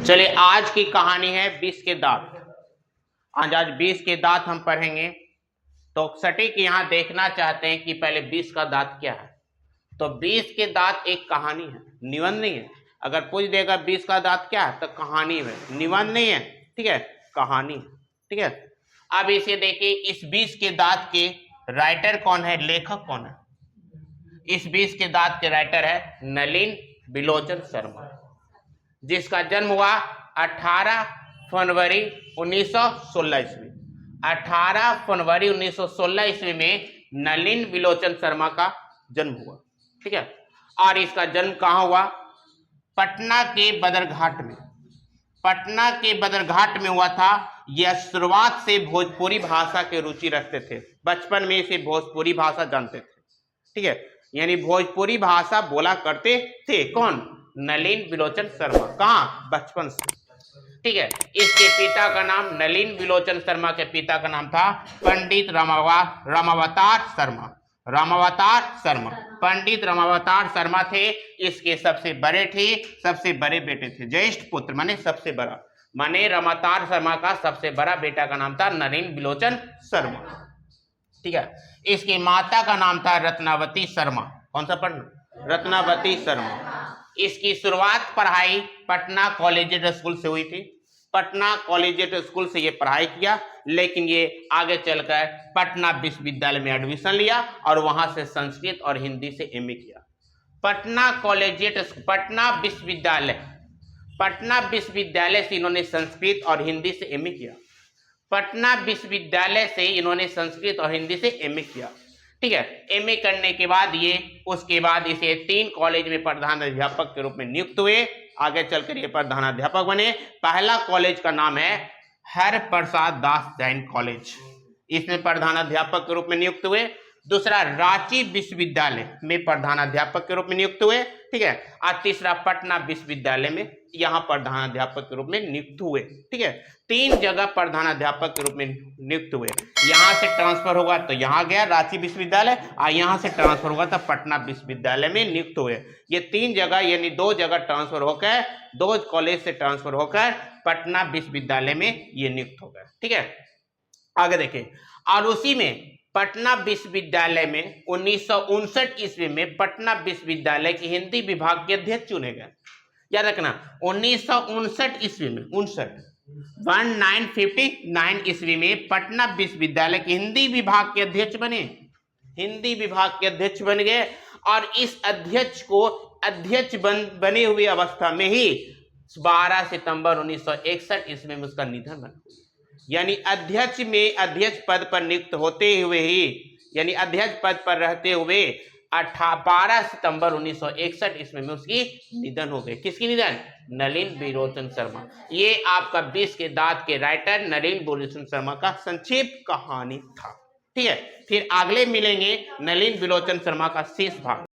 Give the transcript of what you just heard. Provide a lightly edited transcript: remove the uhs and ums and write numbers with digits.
चलिए आज की कहानी है 20 के दांत। आज 20 के दांत हम पढ़ेंगे। तो सटीक यहाँ देखना चाहते हैं कि पहले 20 का दांत क्या है। तो 20 के दांत एक कहानी है, निबंध नहीं है। अगर पूछ देगा 20 का दांत क्या है तो कहानी है, निबंध नहीं है, ठीक है, कहानी है, ठीक है। अब इसे देखिए, इस 20 के दांत के राइटर कौन है, लेखक कौन है। इस 20 के दांत के राइटर है नलिन बिलोचन शर्मा, जिसका जन्म हुआ 18 फरवरी 1916 ईस्वी। 18 फरवरी 1916 ईस्वी में नलिन बिलोचन शर्मा का जन्म हुआ, ठीक है। और इसका जन्म कहाँ हुआ, पटना के बदरघाट में। पटना के बदरघाट में हुआ था। यह शुरुआत से भोजपुरी भाषा के रुचि रखते थे, बचपन में से भोजपुरी भाषा जानते थे, ठीक है, यानी भोजपुरी भाषा बोला करते थे। कौन, नलिन बिलोचन शर्मा। कहाँ, बचपन से, ठीक है। इसके पिता का नाम, नलिन बिलोचन शर्मा के पिता का नाम था पंडित रामावतार शर्मा। रामावतार शर्मा, पंडित रामावतार शर्मा थे। इसके सबसे बड़े बेटे थे, ज्येष्ठ पुत्र माने सबसे बड़ा, माने रामावतार शर्मा का सबसे बड़ा बेटा का नाम था नलिन बिलोचन शर्मा, ठीक है। इसकी माता का नाम था रत्नावती शर्मा। कौन सा पढ़ना, रत्नावती शर्मा। इसकी शुरुआत पढ़ाई पटना कॉलेजिएट स्कूल से हुई थी। पटना कॉलेजिएट स्कूल से ये पढ़ाई किया, लेकिन ये आगे चलकर पटना विश्वविद्यालय में एडमिशन लिया और वहां से संस्कृत और हिंदी से एमए किया। पटना विश्वविद्यालय से इन्होंने संस्कृत और हिंदी से एमए किया। पटना विश्वविद्यालय से इन्होंने संस्कृत और हिंदी से एमए किया, ठीक है। एमए करने के बाद उसके बाद इसे 3 कॉलेज में प्रधान अध्यापक के रूप में नियुक्त हुए। आगे चलकर ये प्रधानाध्यापक बने। पहला कॉलेज का नाम है हरप्रसाद दास जैन कॉलेज, इसमें प्रधानाध्यापक के रूप में नियुक्त हुए। दूसरा रांची विश्वविद्यालय में प्रधानाध्यापक के रूप में नियुक्त हुए, ठीक है। और तीसरा पटना विश्वविद्यालय में यहाँ प्रधानाध्यापक के रूप में नियुक्त हुए, ठीक है। 3 जगह प्रधानाध्यापक के रूप में नियुक्त हुए। यहाँ से ट्रांसफर होगा तो यहाँ गया रांची विश्वविद्यालय, और यहाँ से ट्रांसफर होगा तो पटना विश्वविद्यालय में नियुक्त हुए। ये 3 जगह यानी 2 जगह ट्रांसफर होकर, 2 कॉलेज से ट्रांसफर होकर पटना विश्वविद्यालय में ये नियुक्त हो गए, ठीक है। आगे देखिए, और उसी में पटना विश्वविद्यालय में 1959 ईस्वी में पटना विश्वविद्यालय के हिंदी विभाग के अध्यक्ष चुने गए। याद रखना, 1959 ईस्वी में, 1959 ईस्वी में पटना विश्वविद्यालय के हिंदी विभाग के अध्यक्ष बने। हिंदी विभाग के अध्यक्ष बन गए, और इस अध्यक्ष बने हुए अवस्था में ही 12 सितंबर 1961 ईस्वी में उसका निधन बना। यानी अध्यक्ष पद पर नियुक्त होते हुए ही, यानी अध्यक्ष पद पर रहते हुए 12 सितंबर 1961 ईस्वी में उसकी निधन हो गई। किसकी निधन, नलिन बिलोचन शर्मा। ये आपका 20 के दांत के राइटर नलिन बिलोचन शर्मा का संक्षिप्त कहानी था, ठीक है। फिर अगले मिलेंगे नलिन बिलोचन शर्मा का शेष भाग।